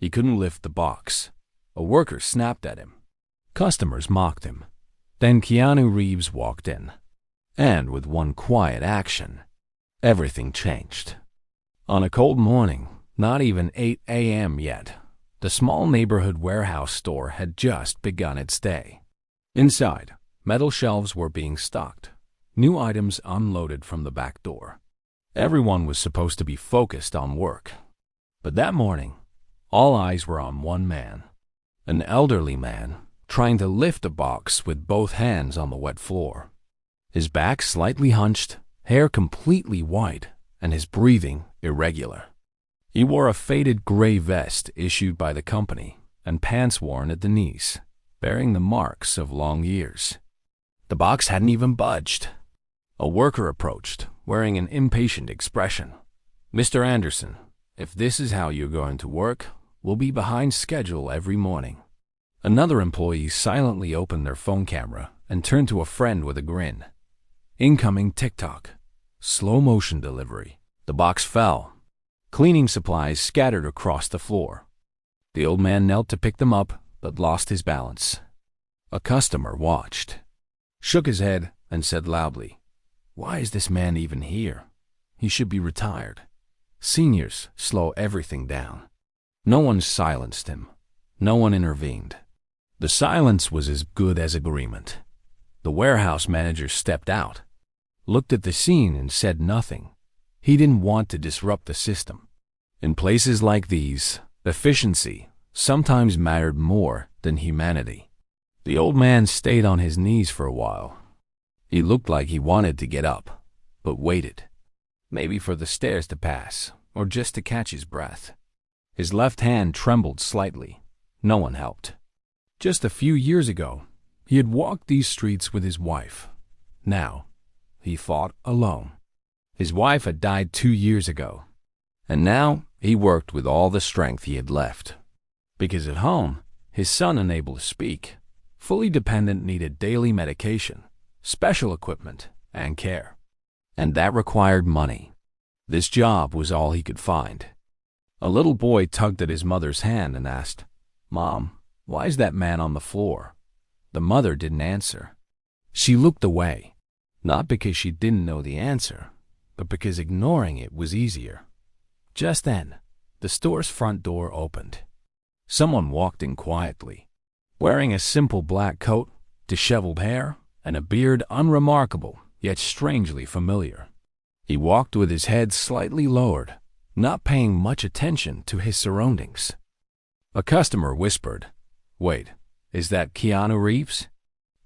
He couldn't lift the box. A worker snapped at him. Customers mocked him. Then Keanu Reeves walked in. And with one quiet action, everything changed. On a cold morning, not even 8 a.m. yet, the small neighborhood warehouse store had just begun its day. Inside, metal shelves were being stocked, new items unloaded from the back door. Everyone was supposed to be focused on work. But that morning, all eyes were on one man, an elderly man trying to lift a box with both hands on the wet floor. His back slightly hunched, hair completely white, and his breathing irregular. He wore a faded gray vest issued by the company and pants worn at the knees, bearing the marks of long years. The box hadn't even budged. A worker approached, wearing an impatient expression. "Mr. Anderson, if this is how you're going to work, we'll be behind schedule every morning." Another employee silently opened their phone camera and turned to a friend with a grin. Incoming TikTok. Slow motion delivery. The box fell. Cleaning supplies scattered across the floor. The old man knelt to pick them up, but lost his balance. A customer watched, shook his head, and said loudly, "Why is this man even here? He should be retired." Seniors slow everything down. No one silenced him. No one intervened. The silence was as good as agreement. The warehouse manager stepped out, looked at the scene, and said nothing. He didn't want to disrupt the system. In places like these, efficiency sometimes mattered more than humanity. The old man stayed on his knees for a while. He looked like he wanted to get up, but waited. Maybe for the stairs to pass, or just to catch his breath. His left hand trembled slightly. No one helped. Just a few years ago, he had walked these streets with his wife. Now, he fought alone. His wife had died 2 years ago, and now he worked with all the strength he had left. Because at home, his son, unable to speak, fully dependent, needed daily medication, special equipment, and care. And that required money. This job was all he could find. A little boy tugged at his mother's hand and asked, "Mom, why is that man on the floor?" The mother didn't answer. She looked away, not because she didn't know the answer, but because ignoring it was easier. Just then, the store's front door opened. Someone walked in quietly, wearing a simple black coat, disheveled hair, and a beard unremarkable yet strangely familiar. He walked with his head slightly lowered, not paying much attention to his surroundings. A customer whispered, "Wait, is that Keanu Reeves?"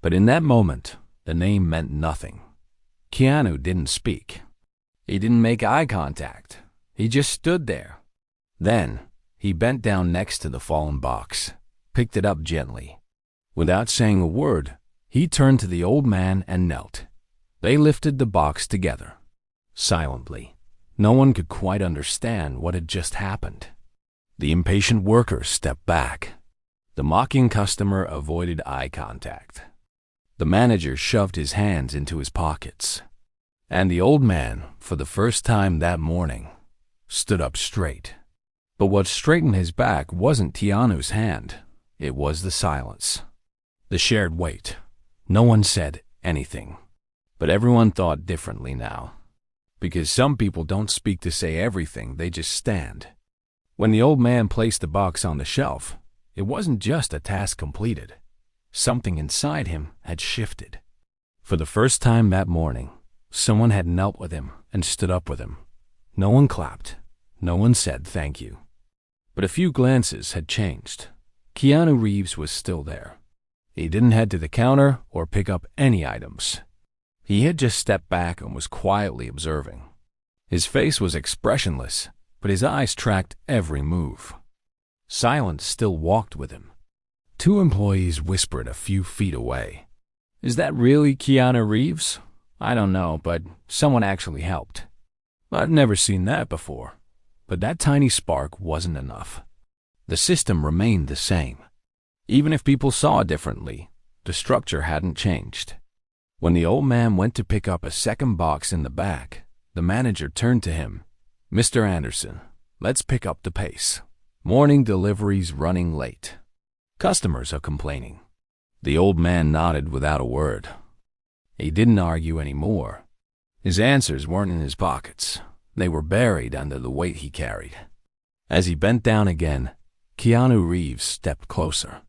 But in that moment, the name meant nothing. Keanu didn't speak. He didn't make eye contact. He just stood there. Then, he bent down next to the fallen box, picked it up gently. Without saying a word, he turned to the old man and knelt. They lifted the box together. Silently, no one could quite understand what had just happened. The impatient worker stepped back. The mocking customer avoided eye contact. The manager shoved his hands into his pockets. And the old man, for the first time that morning, stood up straight. But what straightened his back wasn't Keanu's hand. It was the silence. The shared weight. No one said anything. But everyone thought differently now. Because some people don't speak to say everything, they just stand. When the old man placed the box on the shelf, it wasn't just a task completed. Something inside him had shifted. For the first time that morning, someone had knelt with him and stood up with him. No one clapped. No one said thank you. But a few glances had changed. Keanu Reeves was still there. He didn't head to the counter or pick up any items. He had just stepped back and was quietly observing. His face was expressionless, but his eyes tracked every move. Silence still walked with him. 2 employees whispered a few feet away. "Is that really Keanu Reeves?" "I don't know, but someone actually helped." "I've never seen that before." But that tiny spark wasn't enough. The system remained the same. Even if people saw differently, the structure hadn't changed. When the old man went to pick up a second box in the back, the manager turned to him. "Mr. Anderson, let's pick up the pace. Morning deliveries running late. Customers are complaining. The old man nodded without a word. He didn't argue anymore. His answers weren't in his pockets. They were buried under the weight he carried. As he bent down again, Keanu Reeves stepped closer.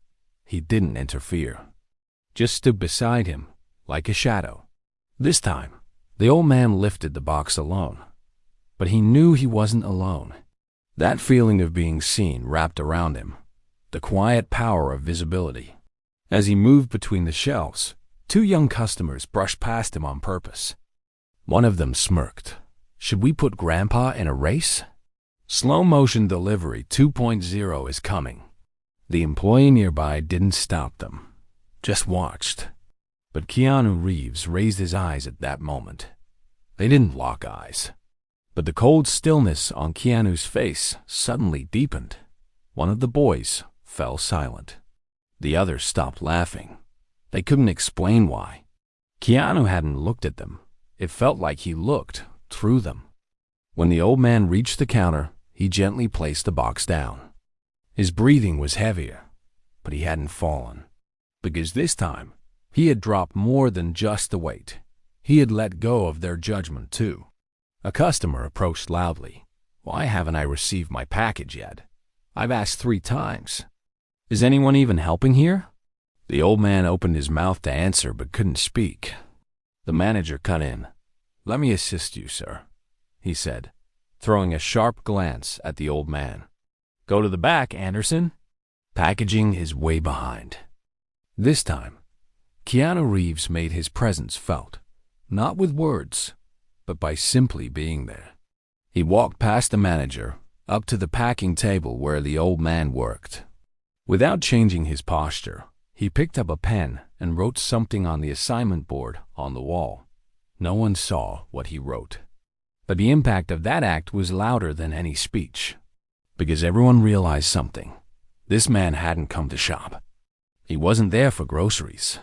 He didn't interfere. Just stood beside him, like a shadow. This time, the old man lifted the box alone. But he knew he wasn't alone. That feeling of being seen wrapped around him, the quiet power of visibility. As he moved between the shelves, 2 young customers brushed past him on purpose. One of them smirked. Should we put Grandpa in a race? Slow motion delivery 2.0 is coming. The employee nearby didn't stop them, just watched. But Keanu Reeves raised his eyes at that moment. They didn't lock eyes. But the cold stillness on Keanu's face suddenly deepened. One of the boys fell silent. The others stopped laughing. They couldn't explain why. Keanu hadn't looked at them. It felt like he looked through them. When the old man reached the counter, he gently placed the box down. His breathing was heavier, but he hadn't fallen. Because this time, he had dropped more than just the weight. He had let go of their judgment too. A customer approached loudly. Why haven't I received my package yet? I've asked 3 times. Is anyone even helping here? The old man opened his mouth to answer but couldn't speak. The manager cut in. Let me assist you, sir, he said, throwing a sharp glance at the old man. Go to the back, Anderson. Packaging is way behind. This time, Keanu Reeves made his presence felt, not with words, but by simply being there. He walked past the manager, up to the packing table where the old man worked. Without changing his posture, he picked up a pen and wrote something on the assignment board on the wall. No one saw what he wrote. But the impact of that act was louder than any speech, because everyone realized something. This man hadn't come to shop. He wasn't there for groceries.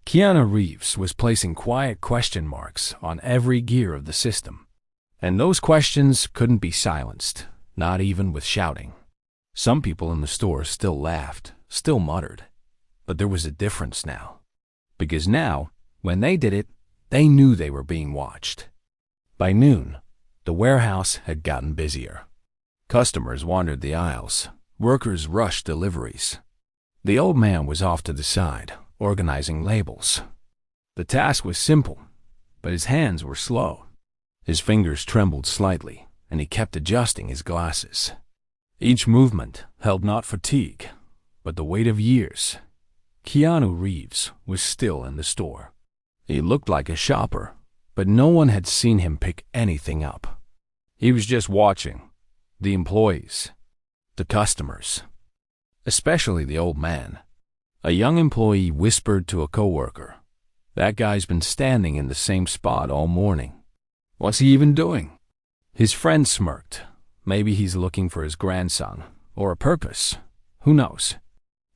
Keanu Reeves was placing quiet question marks on every gear of the system. And those questions couldn't be silenced, not even with shouting. Some people in the store still laughed, still muttered. But there was a difference now. Because now, when they did it, they knew they were being watched. By noon, the warehouse had gotten busier. Customers wandered the aisles. Workers rushed deliveries. The old man was off to the side, organizing labels. The task was simple, but his hands were slow. His fingers trembled slightly, and he kept adjusting his glasses. Each movement held not fatigue, but the weight of years. Keanu Reeves was still in the store. He looked like a shopper, but no one had seen him pick anything up. He was just watching. The employees, the customers, especially the old man. A young employee whispered to a coworker, "That guy's been standing in the same spot all morning. What's he even doing?" His friend smirked. Maybe he's looking for his grandson, or a purpose. Who knows?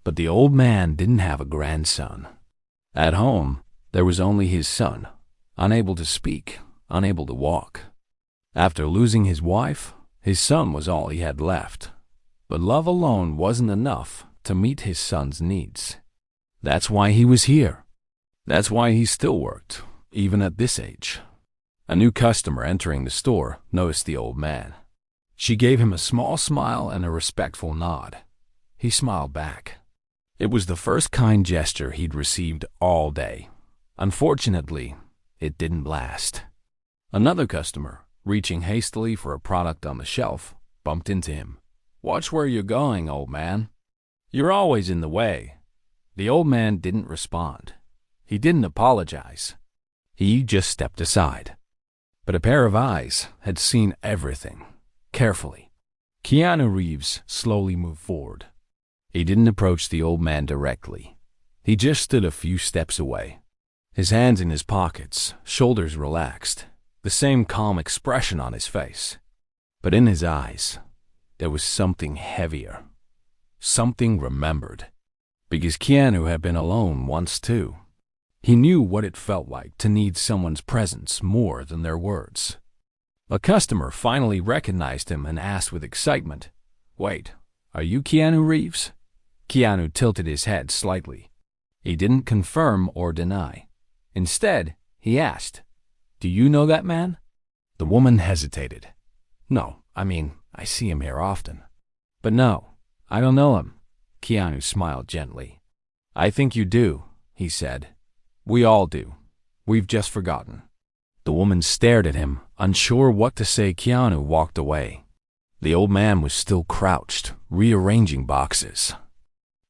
But the old man didn't have a grandson. At home, there was only his son, unable to speak, unable to walk. After losing his wife, his son was all he had left. But love alone wasn't enough to meet his son's needs. That's why he was here. That's why he still worked, even at this age. A new customer entering the store noticed the old man. She gave him a small smile and a respectful nod. He smiled back. It was the first kind gesture he'd received all day. Unfortunately, it didn't last. Another customer, reaching hastily for a product on the shelf, bumped into him. "Watch where you're going, old man. You're always in the way." The old man didn't respond. He didn't apologize. He just stepped aside. But a pair of eyes had seen everything, carefully. Keanu Reeves slowly moved forward. He didn't approach the old man directly. He just stood a few steps away. His hands in his pockets, shoulders relaxed, the same calm expression on his face. But in his eyes, there was something heavier, something remembered. Because Keanu had been alone once too. He knew what it felt like to need someone's presence more than their words. A customer finally recognized him and asked with excitement, "Wait, "Are you Keanu Reeves?" Keanu tilted his head slightly. He didn't confirm or deny. Instead, he asked, "Do you know that man?" The woman hesitated. "No, I see him here often." "But no, I don't know him." Keanu smiled gently. "I think you do," he said. "We all do. We've just forgotten." The woman stared at him, unsure what to say. Keanu walked away. The old man was still crouched, rearranging boxes.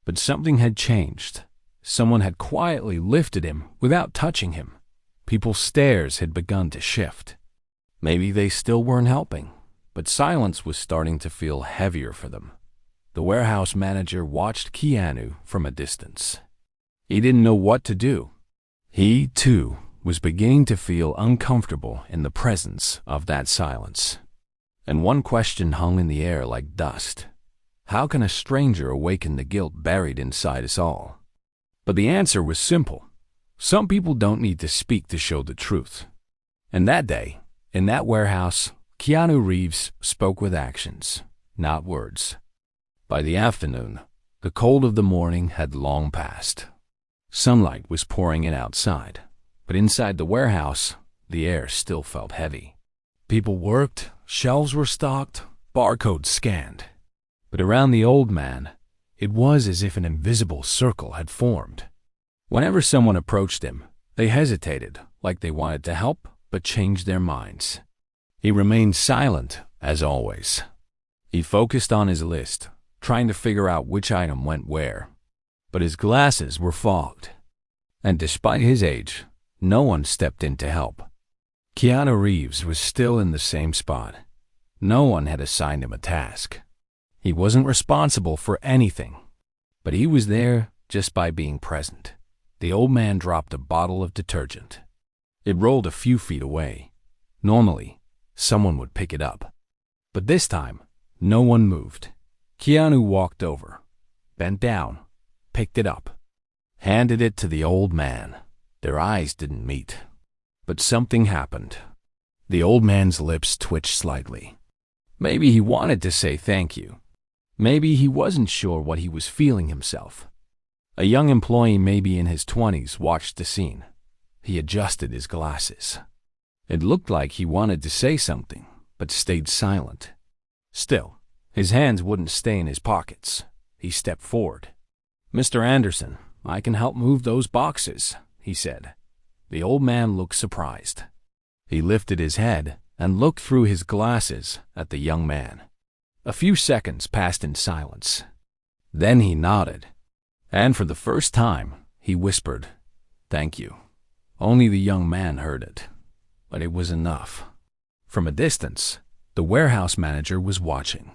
But something had changed. Someone had quietly lifted him without touching him. People's stares had begun to shift. Maybe they still weren't helping, but silence was starting to feel heavier for them. The warehouse manager watched Keanu from a distance. He didn't know what to do. He, too, was beginning to feel uncomfortable in the presence of that silence. And one question hung in the air like dust. How can a stranger awaken the guilt buried inside us all? But the answer was simple. Some people don't need to speak to show the truth. And that day, in that warehouse, Keanu Reeves spoke with actions, not words. By the afternoon, the cold of the morning had long passed. Sunlight was pouring in outside, but inside the warehouse, the air still felt heavy. People worked, shelves were stocked, barcodes scanned. But around the old man, it was as if an invisible circle had formed. Whenever someone approached him, they hesitated, like they wanted to help, but changed their minds. He remained silent, as always. He focused on his list, trying to figure out which item went where. But his glasses were fogged. And despite his age, no one stepped in to help. Keanu Reeves was still in the same spot. No one had assigned him a task. He wasn't responsible for anything, but he was there just by being present. The old man dropped a bottle of detergent. It rolled a few feet away. Normally, someone would pick it up. But this time, no one moved. Keanu walked over, bent down, picked it up, handed it to the old man. Their eyes didn't meet. But something happened. The old man's lips twitched slightly. Maybe he wanted to say thank you. Maybe he wasn't sure what he was feeling himself. A young employee, maybe in his 20s, watched the scene. He adjusted his glasses. It looked like he wanted to say something, but stayed silent. Still, his hands wouldn't stay in his pockets. He stepped forward. "Mr. Anderson, I can help move those boxes," he said. The old man looked surprised. He lifted his head and looked through his glasses at the young man. A few seconds passed in silence. Then he nodded, and for the first time, he whispered, "Thank you." Only the young man heard it, but it was enough. From a distance, the warehouse manager was watching.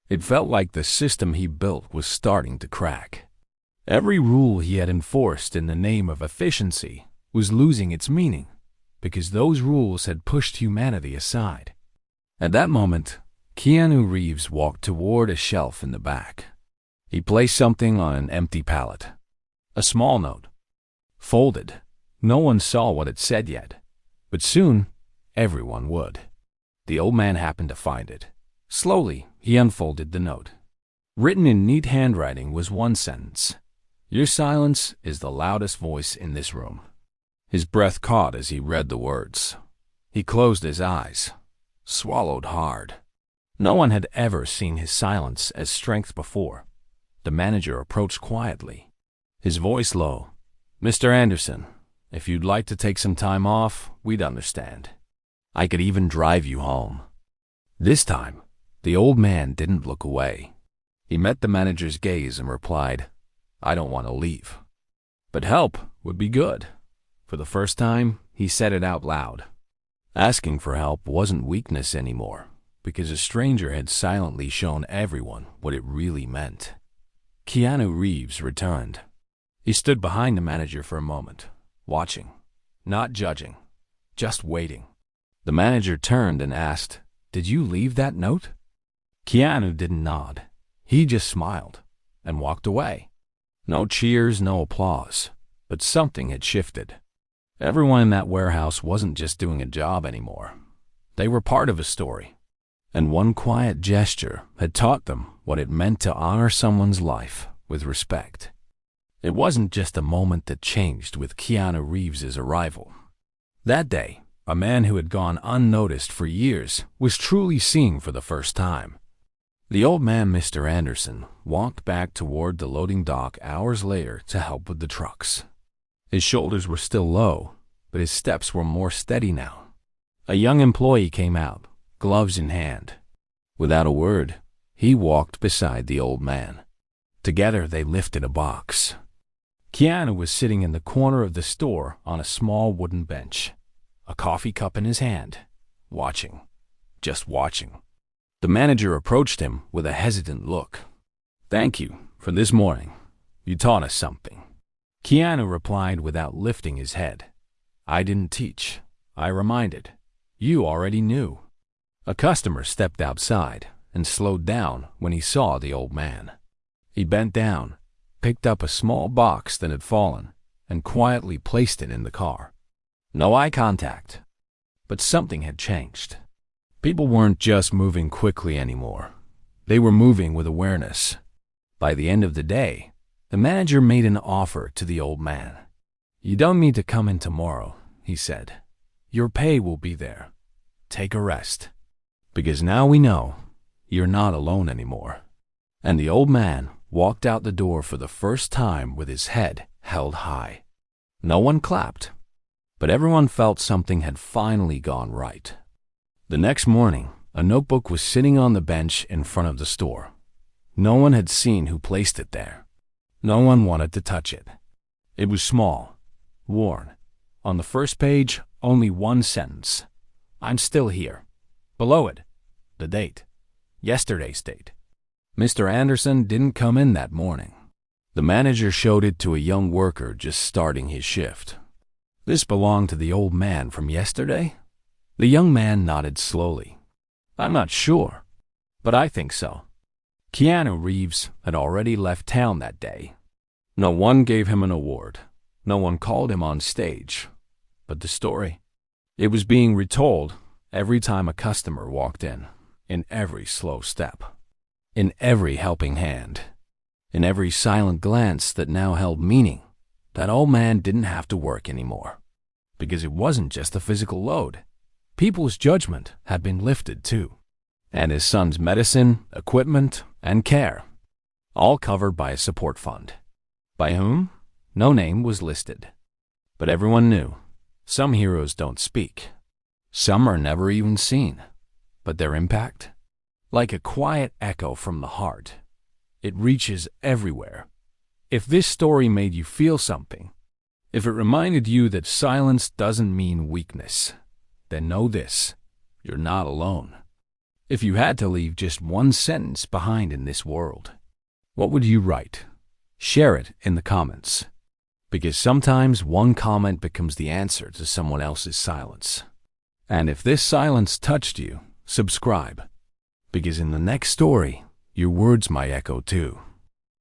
It felt like the system he built was starting to crack. Every rule he had enforced in the name of efficiency was losing its meaning, because those rules had pushed humanity aside. At that moment, Keanu Reeves walked toward a shelf in the back. He placed something on an empty pallet. A small note. Folded. No one saw what it said yet, but soon everyone would. The old man happened to find it. Slowly, he unfolded the note. Written in neat handwriting was one sentence. "Your silence is the loudest voice in this room." His breath caught as he read the words. He closed his eyes, swallowed hard. No one had ever seen his silence as strength before. The manager approached quietly, his voice low. "Mr. Anderson, if you'd like to take some time off, we'd understand. I could even drive you home." This time, the old man didn't look away. He met the manager's gaze and replied, "I don't want to leave. But help would be good." For the first time, he said it out loud. Asking for help wasn't weakness anymore, because a stranger had silently shown everyone what it really meant. Keanu Reeves returned. He stood behind the manager for a moment, watching, not judging, just waiting. The manager turned and asked, "Did you leave that note?" Keanu didn't nod. He just smiled and walked away. No cheers, no applause, but something had shifted. Everyone in that warehouse wasn't just doing a job anymore. They were part of a story, and one quiet gesture had taught them what it meant to honor someone's life with respect. It wasn't just a moment that changed with Keanu Reeves' arrival. That day, a man who had gone unnoticed for years was truly seen for the first time. The old man, Mr. Anderson, walked back toward the loading dock hours later to help with the trucks. His shoulders were still low, but his steps were more steady now. A young employee came out, gloves in hand. Without a word, he walked beside the old man. Together they lifted a box. Keanu was sitting in the corner of the store on a small wooden bench, a coffee cup in his hand, watching, just watching. The manager approached him with a hesitant look. "Thank you for this morning. You taught us something." Keanu replied without lifting his head. "I didn't teach. I reminded. You already knew." A customer stepped outside and slowed down when he saw the old man. He bent down, picked up a small box that had fallen, and quietly placed it in the car. No eye contact. But something had changed. People weren't just moving quickly anymore. They were moving with awareness. By the end of the day, the manager made an offer to the old man. "You don't need to come in tomorrow," he said. "Your pay will be there. Take a rest. Because now we know you're not alone anymore." And the old man walked out the door for the first time with his head held high. No one clapped, but everyone felt something had finally gone right. The next morning, a notebook was sitting on the bench in front of the store. No one had seen who placed it there. No one wanted to touch it. It was small, worn. On the first page, only one sentence. "I'm still here." Below it, the date. Yesterday's date. Mr. Anderson didn't come in that morning. The manager showed it to a young worker just starting his shift. "This belonged to the old man from yesterday?" The young man nodded slowly. "I'm not sure, but I think so." Keanu Reeves had already left town that day. No one gave him an award. No one called him on stage. But the story, it was being retold every time a customer walked in every slow step, in every helping hand, in every silent glance that now held meaning. That old man didn't have to work anymore. Because it wasn't just a physical load. People's judgment had been lifted too. And his son's medicine, equipment, and care, all covered by a support fund. By whom? No name was listed. But everyone knew. Some heroes don't speak. Some are never even seen. But their impact? Like a quiet echo from the heart. It reaches everywhere. If this story made you feel something, if it reminded you that silence doesn't mean weakness, then know this: you're not alone. If you had to leave just one sentence behind in this world, what would you write? Share it in the comments. Because sometimes one comment becomes the answer to someone else's silence. And if this silence touched you, subscribe. Because in the next story, your words might echo too.